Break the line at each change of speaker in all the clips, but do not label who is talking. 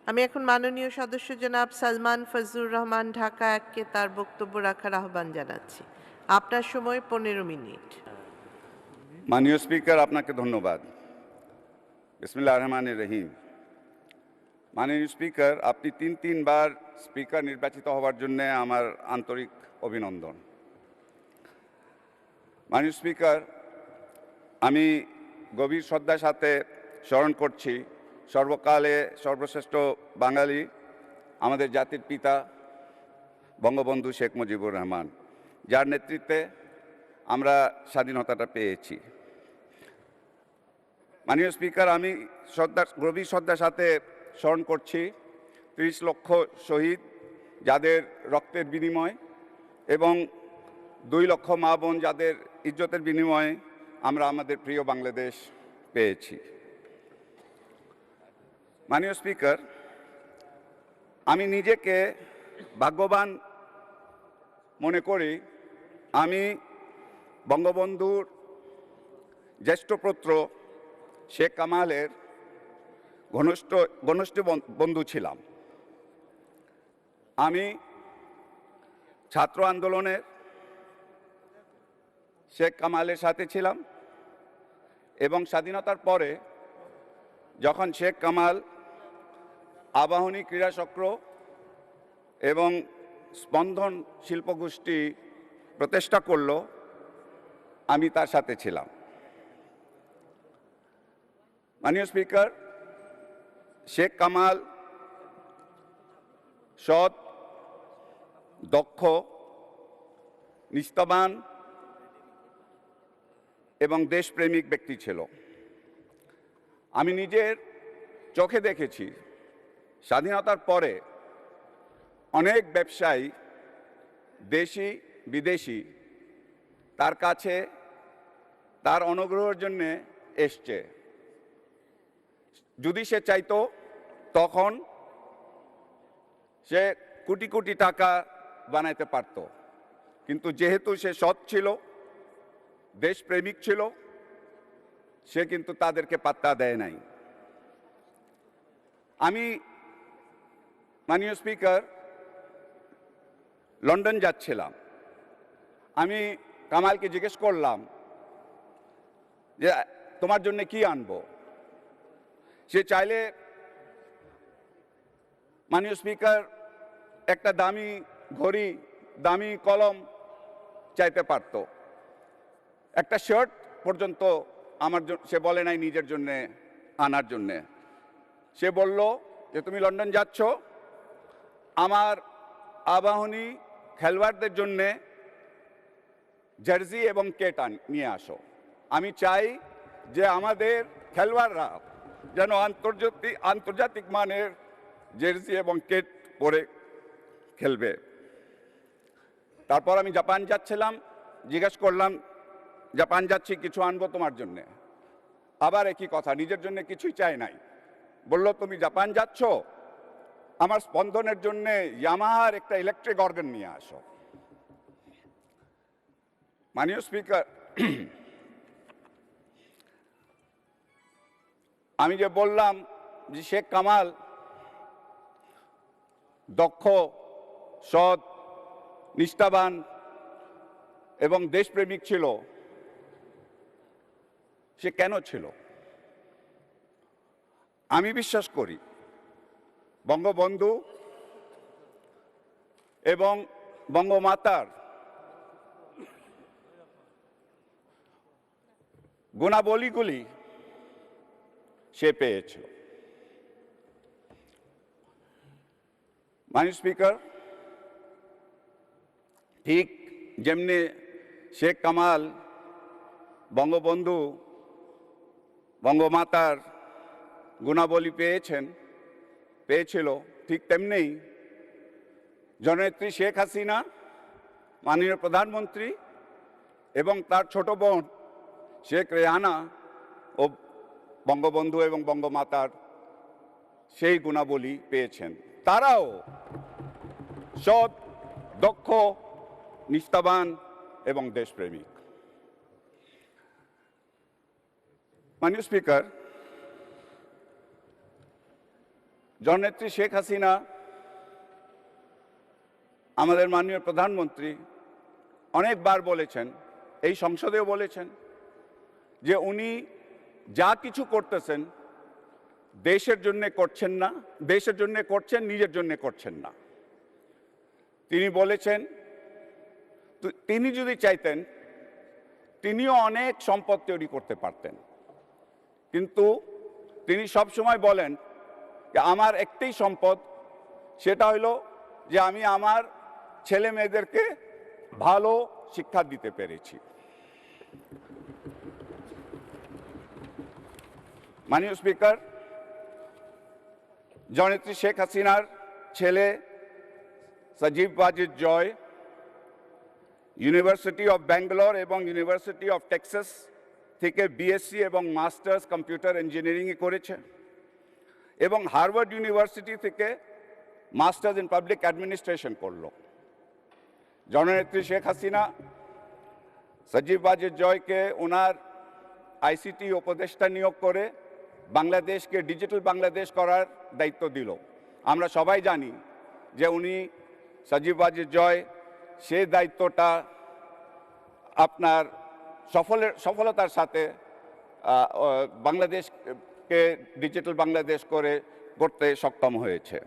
আমি এখন মাননীয় সদস্য জনাব সালমান ফজলুর রহমান ঢাকা ১-কে তার বক্তব্য রাখার আহ্বান জানাচ্ছি। আপনার সময় ১৫ মিনিট।
মাননীয় স্পিকার, আপনাকে ধন্যবাদ। বিসমিল্লাহির রহমানির রহিম। মাননীয় স্পিকার, আপনি তিনবার স্পিকার নির্বাচিত হওয়ার জন্য আমার আন্তরিক অভিনন্দন। মাননীয় স্পিকার, আমি গভীর শ্রদ্ধার সাথে স্মরণ করছি সর্বকালে সর্বশ্রেষ্ঠ বাঙালি, আমাদের জাতির পিতা বঙ্গবন্ধু শেখ মুজিবুর রহমান, যার নেতৃত্বে আমরা স্বাধীনতাটা পেয়েছি। মাননীয় স্পিকার, আমি গভীর শ্রদ্ধার সাথে স্মরণ করছি ৩০ লক্ষ শহীদ, যাদের রক্তের বিনিময়, এবং ২ লক্ষ মা বোন, যাদের ইজ্জতের বিনিময়ে আমরা আমাদের প্রিয় বাংলাদেশ পেয়েছি। মাননীয় স্পিকার, আমি নিজেকে ভাগ্যবান মনে করি। আমি বঙ্গবন্ধুর জ্যেষ্ঠ পুত্র শেখ কামালের ঘনিষ্ঠ বন্ধু ছিলাম। আমি ছাত্র আন্দোলনের শেখ কামালের সাথে ছিলাম, এবং স্বাধীনতার পরে যখন শেখ কামাল আবাহনী ক্রীড়া চক্র এবং স্পন্দন শিল্পগোষ্ঠী প্রতিষ্ঠা করল, আমি তার সাথে ছিলাম। মাননীয় স্পিকার, শেখ কামাল সৎ, দক্ষ, নিষ্ঠাবান এবং দেশপ্রেমিক ব্যক্তি ছিল। আমি নিজের চোখে দেখেছি স্বাধীনতার পরে অনেক ব্যবসায়ী, দেশি বিদেশি, তার কাছে তার অনুগ্রহের জন্যে এসছে। যদি সে চাইতো তখন সে কোটি কোটি টাকা বানাইতে পারত, কিন্তু যেহেতু সে সৎ ছিল, দেশপ্রেমিক ছিল, সে কিন্তু তাদেরকে পাত্তা দেয় নাই। আমি মাননীয় স্পিকার লন্ডন যাচ্ছিলাম। আমি কামালকে জিজ্ঞেস করলাম যে তোমার জন্য কি আনবো। সে চাইলে মাননীয় স্পিকার একটা দামি ঘড়ি, দামি কলম চাইতে পারত, একটা শার্ট পর্যন্ত সে বলে নাই নিজের জন্য আনার জন্যে। সে বলল যে তুমি লন্ডন যাচ্ছ, আমার আবাহনী খেলোয়াড়দের জন্যে জার্সি এবং কেট নিয়ে আসো। আমি চাই যে আমাদের খেলোয়াড়রা যেন আন্তর্জাতিক মানের জার্সি এবং কেট পরে খেলবে। তারপর আমি জাপান যাচ্ছিলাম, জিজ্ঞেস করলাম জাপান যাচ্ছি, কিছু আনবো তোমার জন্যে। আবার একই কথা, নিজের জন্য কিছুই চাই নাই। বলল তুমি জাপান যাচ্ছ, আমার স্পন্দনের জন্য ইয়ামাহার একটা ইলেকট্রিক অর্গান নিয়ে আসো। মাননীয় স্পিকার, আমি যে বললাম যে শেখ কামাল দক্ষ, সৎ, নিষ্ঠাবান এবং দেশপ্রেমিক ছিল, সে কেন ছিল? আমি বিশ্বাস করি বঙ্গবন্ধু এবং বঙ্গমাতার গুণাবলীগুলি সে পেয়েছিল। মাননীয় স্পিকার, ঠিক যেমনি শেখ কামাল বঙ্গবন্ধু বঙ্গমাতার গুণাবলী পেয়েছিল, ঠিক তেমনি জননেত্রী শেখ হাসিনা, মাননীয় প্রধানমন্ত্রী এবং তার ছোট বোন শেখ রেহানা ও বঙ্গবন্ধু এবং বঙ্গমাতার সেই গুণাবলী পেয়েছেন। তারাও সৎ, দক্ষ, নিষ্ঠাবান এবং দেশপ্রেমিক। মাননীয় স্পিকার, জননেত্রী শেখ হাসিনা, আমাদের মাননীয় প্রধানমন্ত্রী অনেকবার বলেছেন, এই সংসদেও বলেছেন, যে উনি যা কিছু করতেছেন দেশের জন্য করছেন না, দেশের জন্য করছেন, নিজের জন্য করছেন না। তিনি বলেছেন তিনি যদি চাইতেন তিনিও অনেক সম্পদ তৈরি করতে পারতেন, কিন্তু তিনি সবসময় বলেন যে আমার একটাই সম্পদ, সেটা হলো যে আমি আমার ছেলে মেয়েদেরকে ভালো শিক্ষা দিতে পেরেছি। মাননীয় স্পিকার, জননেত্রী শেখ হাসিনার ছেলে সজীব ওয়াজিদ জয় ইউনিভার্সিটি অফ ব্যাঙ্গালোর এবং ইউনিভার্সিটি অফ টেক্সাস থেকে বিএসসি এবং মাস্টার্স কম্পিউটার ইঞ্জিনিয়ারিংয়ে করেছে এবং হার্ভার্ড ইউনিভার্সিটি থেকে মাস্টার্স ইন পাবলিক অ্যাডমিনিস্ট্রেশন করল। জননেত্রী শেখ হাসিনা সজীব ওয়াজিদ জয়কে ওনার আইসিটি উপদেষ্টা নিয়োগ করে বাংলাদেশকে ডিজিটাল বাংলাদেশ করার দায়িত্ব দিল। আমরা সবাই জানি যে উনি সজীব ওয়াজিদ জয় সেই দায়িত্বটা আপনার সফলতার সাথে বাংলাদেশকে ডিজিটাল বাংলাদেশ করতে সক্ষম হয়েছে।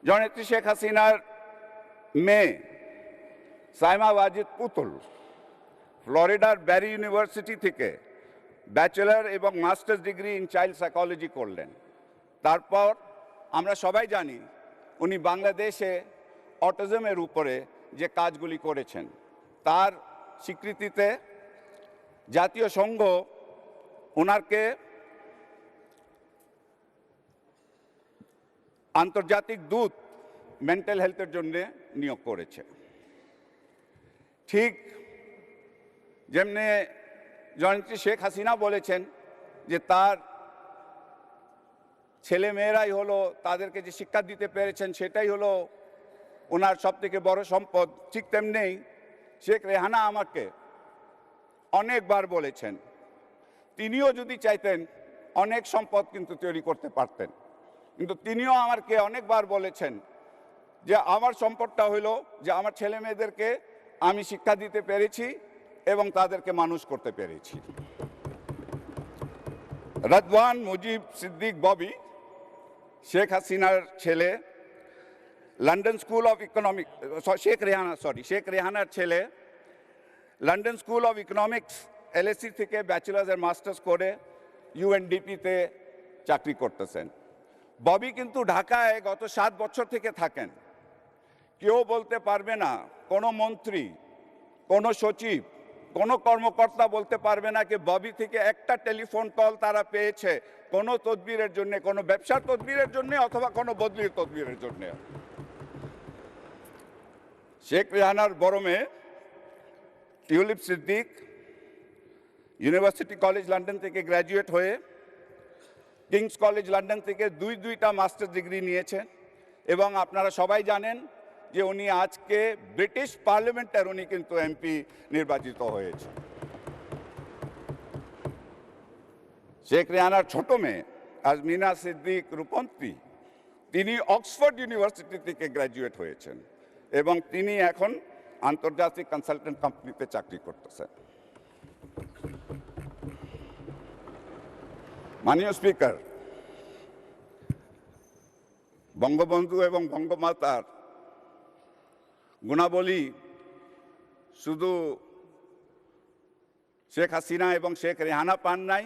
জননেত্রী শেখ হাসিনার মেয়ে সাইমা ওয়াজিদ পুতুল ফ্লোরিডার ব্যারি ইউনিভার্সিটি থেকে ব্যাচেলর এবং masters degree in child psychology করলেন। তারপর আমরা সবাই জানি উনি বাংলাদেশে অটিজমের উপরে যে কাজগুলি করেছেন তার স্বীকৃতিতে জাতীয় সংঘ ওনাকে আন্তর্জাতিক দূত মেন্টাল হেলথের জন্য নিয়োগ করেছে। ঠিক যেমনি জননেত্রী শেখ হাসিনা বলেছেন যে তার ছেলে মেয়েরাই হলো তাদেরকে যে শিক্ষা দিতে পেরেছেন সেটাই হলো ওনার সবথেকে বড় সম্পদ, ঠিক তেমনি শেখ রেহানা আমাকে অনেকবার বলেছেন তিনিও যদি চাইতেন অনেক সম্পদ কিন্তু তৈরি করতে পারতেন, কিন্তু তিনিও আমাকে অনেকবার বলেছেন যে আমার সম্পদটা হইল যে আমার ছেলে মেয়েদেরকে আমি শিক্ষা দিতে পেরেছি এবং তাদেরকে মানুষ করতে পেরেছি। রদওয়ান মুজিব সিদ্দিক ববি শেখ হাসিনার ছেলে, London School of Economics, Sheikh রেহানার ছেলে London School of Economics LSC থেকে ব্যাচেলার্স এর মাস্টার্স করে ইউএনডিপিতে চাকরি করতেছেন। ববি কিন্তু ঢাকায় গত 7 বছর থেকে থাকেন। কেউ বলতে পারবে না, কোনো মন্ত্রী, কোনো সচিব, কোনো কর্মকর্তা বলতে পারবে না যে ববি থেকে একটা টেলিফোন কল তারা পেয়েছে কোনো তদবিরের জন্য, কোনো ব্যবসার তদবিরের জন্য অথবা কোনো বদলির তদবিরের জন্য। শেখ রেহানার বড় মেয়ে tulip Siddique university college London থেকে গ্র্যাজুয়েট হয়ে কিংস কলেজ লন্ডন থেকে দুইটা মাস্টার ডিগ্রি নিয়েছেন এবং আপনারা সবাই জানেন যে উনি আজকে ব্রিটিশ পার্লামেন্টের উনি কিন্তু এমপি নির্বাচিত হয়েছে। শেখ রেহানার ছোট মেয়ে আজমিনা সিদ্দিক রূপন্তী, তিনি অক্সফোর্ড ইউনিভার্সিটি থেকে গ্র্যাজুয়েট হয়েছেন এবং তিনি এখন আন্তর্জাতিক কনসালটেন্ট কোম্পানিতে চাকরি করতেছেন। মাননীয় স্পিকার, বঙ্গবন্ধু এবং বঙ্গমাতার গুণাবলী শুধু শেখ হাসিনা এবং শেখ রেহানা পান নাই,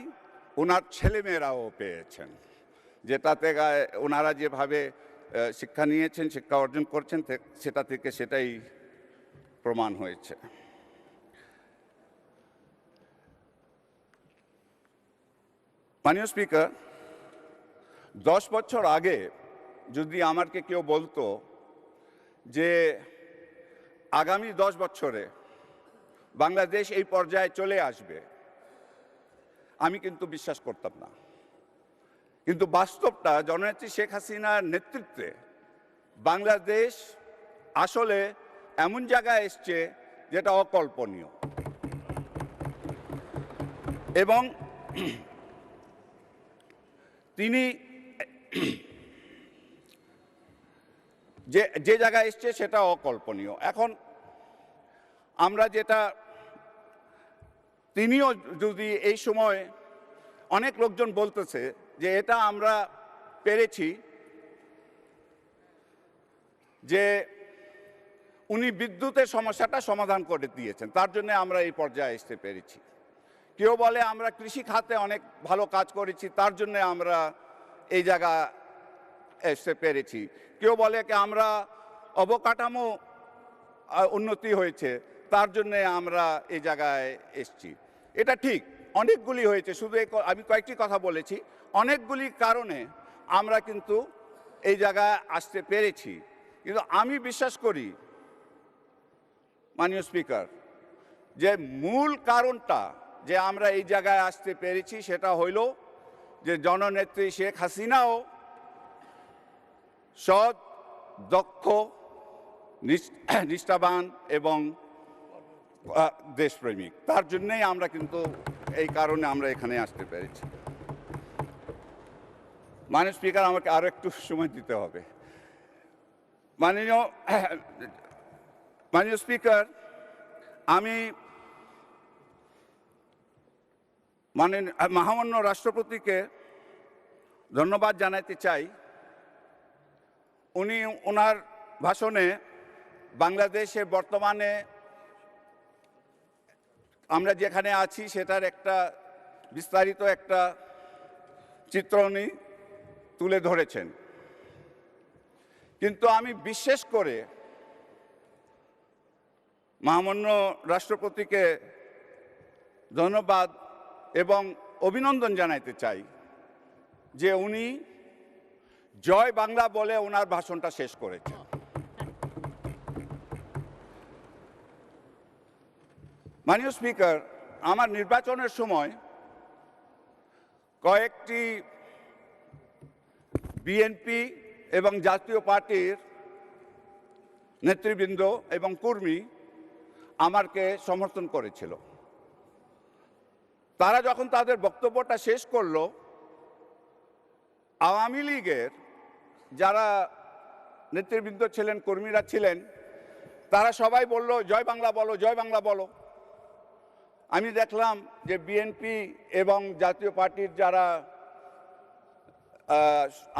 ওনার ছেলেমেয়েরাও পেয়েছেন, যেটাতে ওনারা যেভাবে শিক্ষা নিয়েছেন, শিক্ষা অর্জন করছেন, সেটা থেকে সেটাই প্রমাণ হয়েছে। মাননীয় স্পিকার, 10 বছর আগে যদি আমাকে কেউ বলতো যে আগামী 10 বছরে বাংলাদেশ এই পর্যায়ে চলে আসবে, আমি কিন্তু বিশ্বাস করতাম না। কিন্তু বাস্তবটা জননেত্রী শেখ হাসিনার নেতৃত্বে বাংলাদেশ আসলে এমন জায়গায় এসছে যেটা অকল্পনীয় এবং তিনি যে যে জায়গায় এসছে সেটা অকল্পনীয়। এখন আমরা যেটা, তিনিও যদি এই সময়, অনেক লোকজন বলতেছে যে এটা আমরা পেরেছি, যে উনি বিদ্যুতের সমস্যাটা সমাধান করে দিয়েছেন, তার জন্য আমরা এই পর্যায়ে আসতে পেরেছি। কেউ বলে আমরা কৃষি খাতে অনেক ভালো কাজ করেছি, তার জন্য আমরা এই জায়গা আসতে পেরেছি। কেউ বলে কি আমরা অবকাঠামো উন্নতি হয়েছে, তার জন্য আমরা এই জায়গায় এসছি। এটা ঠিক, অনেকগুলি হয়েছে, শুধু আমি কয়েকটি কথা বলেছি। অনেকগুলি কারণে আমরা কিন্তু এই জায়গায় আসতে পেরেছি। কিন্তু আমি বিশ্বাস করি মাননীয় স্পিকার, যে মূল কারণটা যে আমরা এই জায়গায় আসতে পেরেছি সেটা হইল যে জননেত্রী শেখ হাসিনাও সৎ, দক্ষ, নিষ্ঠাবান এবং দেশপ্রেমিক। তার জন্যই আমরা কিন্তু এই কারণে আমরা এখানে আসতে পেরেছি। মাননীয় স্পিকার, আমাকে আরো একটু সময় দিতে হবে। মাননীয় স্পিকার, আমি মহামান্য রাষ্ট্রপতিকে ধন্যবাদ জানাতে চাই। উনি ওনার ভাষণে বাংলাদেশে বর্তমানে আমরা যেখানে আছি সেটার একটা বিস্তারিত একটা চিত্র উনি তুলে ধরেছেন। কিন্তু আমি বিশেষ করে মহামান্য রাষ্ট্রপতিকে ধন্যবাদ এবং অভিনন্দন জানাতে চাই যে উনি জয় বাংলা বলে ওনার ভাষণটা শেষ করেছেন। মাননীয় স্পিকার, আমার নির্বাচনের সময় কয়েকটি বিএনপি এবং জাতীয় পার্টির নেতৃবৃন্দ এবং কর্মী আমাকে সমর্থন করেছিল। তারা যখন তাদের বক্তব্যটা শেষ করলো, আওয়ামী লীগের যারা নেতৃবৃন্দ ছিলেন, কর্মীরা ছিলেন, তারা সবাই বলল জয় বাংলা বলো, জয় বাংলা বলো। আমি দেখলাম যে বিএনপি এবং জাতীয় পার্টির যারা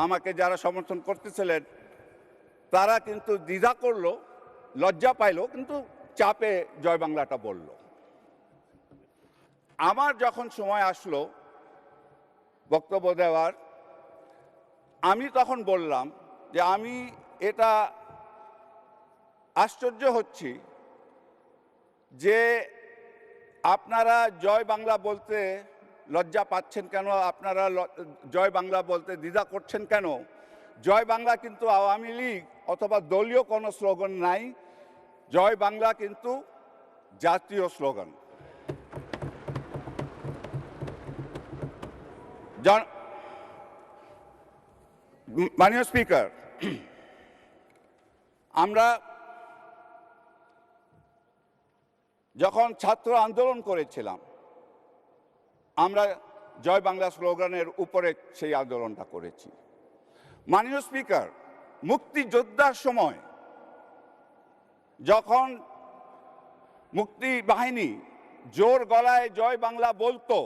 আমাকে যারা সমর্থন করতেছিলেন তারা কিন্তু দ্বিধা করলো, লজ্জা পাইলো, কিন্তু চাপে জয় বাংলাটা বলল। আমার যখন সময় আসলো বক্তব্য দেওয়ার, আমি তখন বললাম যে আমি এটা আশ্চর্য হচ্ছি যে আপনারা জয় বাংলা বলতে লজ্জা পাচ্ছেন কেন, আপনারা জয় বাংলা বলতে দ্বিধা করছেন কেন। জয় বাংলা কিন্তু আওয়ামী লীগ অথবা দলীয় কোনো স্লোগান নাই, জয় বাংলা কিন্তু জাতীয় স্লোগান। মাননীয় স্পিকার, আমরা যখন ছাত্র আন্দোলন করেছিলাম আমরা জয় বাংলা স্লোগানের উপরে সেই আন্দোলনটা করেছি। মাননীয় স্পিকার, মুক্তিযোদ্ধার সময় যখন মুক্তি বাহিনী জোর গলায় জয় বাংলা বলতো,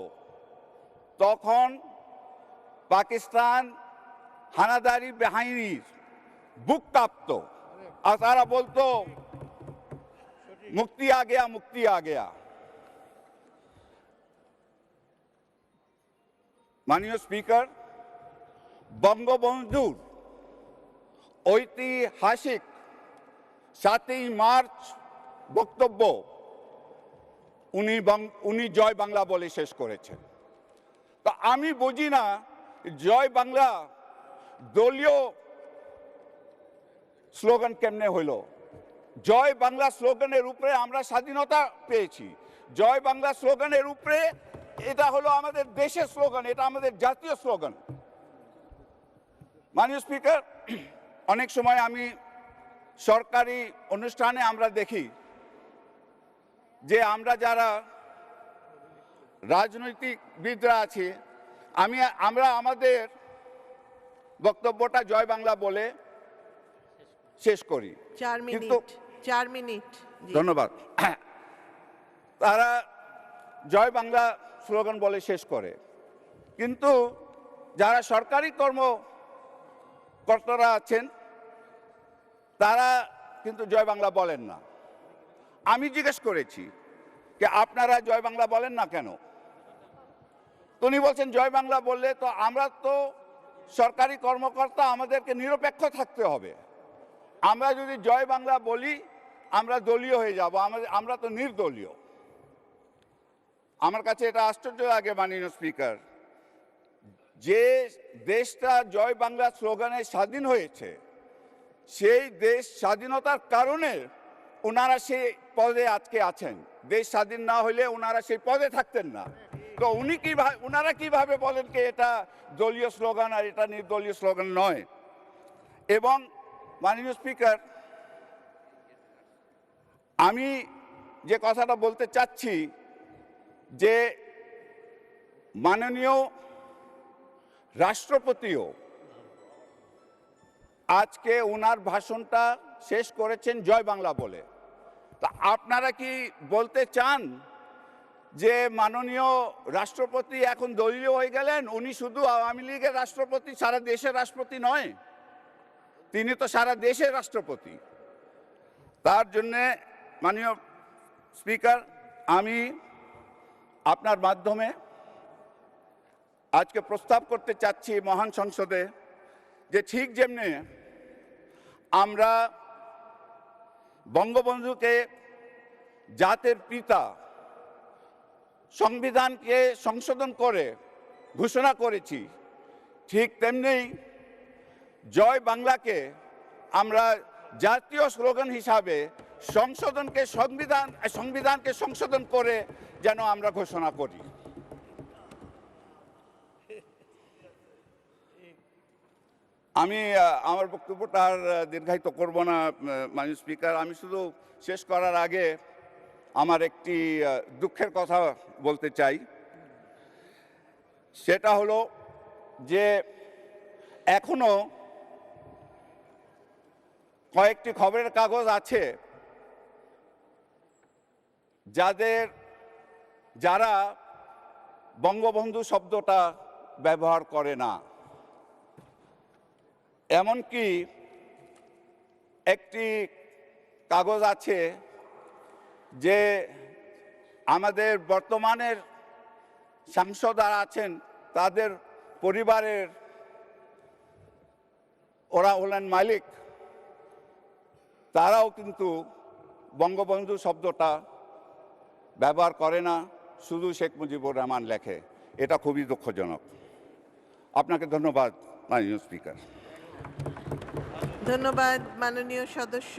তখন পাকিস্তান হানাদারি বাহিনীর বুক কাঁপত, আর তারা বলতো মুক্তি আ গয়া, মুক্তি আ গয়া। মাননীয় স্পিকার, বঙ্গবন্ধুর ঐতিহাসিক 7ই মার্চ বক্তব্য উনি জয় বাংলা বলে শেষ করেছেন। তা আমি বুঝি না জয় বাংলা দলীয় স্লোগান কেমনে হইল। জয় বাংলা স্লোগানের উপরে আমরা স্বাধীনতা পেয়েছি, জয় বাংলা স্লোগানের উপরে এটা হলো আমাদের দেশের স্লোগান, এটা আমাদের জাতীয় স্লোগান। মাননীয় স্পিকার, অনেক সময় আমি সরকারি অনুষ্ঠানে আমরা দেখি যে আমরা যারা রাজনৈতিকবিদরা আছি আমরা আমাদের বক্তব্যটা জয় বাংলা বলে শেষ করি।
4
কিন্তু
মিনিট 4 মিনিট জি।
ধন্যবাদ। তারা জয় বাংলা স্লোগান বলে শেষ করে, কিন্তু যারা সরকারি কর্মকর্তারা আছেন তারা কিন্তু জয় বাংলা বলেন না। আমি জিজ্ঞেস করেছি যে আপনারা জয় বাংলা বলেন না কেন? উনি বলছেন জয় বাংলা বললে তো আমরা তো সরকারি কর্মকর্তা, আমাদেরকে নিরপেক্ষ থাকতে হবে। আমরা যদি জয় বাংলা বলি আমরা দলীয় হয়ে যাব, আমরা তো নির্দলীয়। আমার কাছে এটা আশ্চর্য লাগে মাননীয় স্পিকার, যে দেশটা জয় বাংলা স্লোগানে স্বাধীন হয়েছে, সেই দেশ স্বাধীনতার কারণে ওনারা সেই পদে আজকে আছেন। দেশ স্বাধীন না হলে ওনারা সেই পদে থাকতেন না। তো ওনারা কিভাবে বলেন কি এটা দলীয় স্লোগান আর এটা নির্দলীয় স্লোগান নয়? এবং মাননীয় স্পিকার, আমি যে কথাটা বলতে চাচ্ছি যে মাননীয় রাষ্ট্রপতিও আজকে ওনার ভাষণটা শেষ করেছেন জয় বাংলা বলে। তা আপনারা কি বলতে চান যে মাননীয় রাষ্ট্রপতি এখন দলীয় হয়ে গেলেন? উনি শুধু আওয়ামী লীগের রাষ্ট্রপতি, সারা দেশের রাষ্ট্রপতি নয়, তিনি তো সারা দেশের রাষ্ট্রপতি। তার জন্যে মাননীয় স্পিকার, আমি আপনার মাধ্যমে আজকে প্রস্তাব করতে চাচ্ছি মহান সংসদে যে ঠিক যেমনি আমরা বঙ্গবন্ধুকে জাতির পিতা, সংবিধানকে সংশোধন করে ঘোষণা করেছি, ঠিক তেমনি জয় বাংলাকে আমরা জাতীয় স্লোগান হিসাবে সংবিধানকে সংশোধন করে যেন আমরা ঘোষণা করি। আমি আমার বক্তব্যটা আর দীর্ঘায়িত করব না মাননীয় স্পিকার। আমি শুধু শেষ করার আগে আমার একটি দুঃখের কথা বলতে চাই। সেটা হলো যে এখনো কয়েকটি খবরের কাগজ আছে যারা বঙ্গবন্ধু শব্দটা ব্যবহার করে না। এমনকি একটি কাগজ আছে যে আমাদের বর্তমানের সাংসদরা আছেন, তাদের পরিবারের ওরা হলেন মালিক, তারাও কিন্তু বঙ্গবন্ধু শব্দটা ব্যবহার করে না, শুধু শেখ মুজিবুর রহমান লেখে। এটা খুবই দুঃখজনক। আপনাকে ধন্যবাদ মাননীয় স্পিকার।
ধন্যবাদ মাননীয় সদস্য।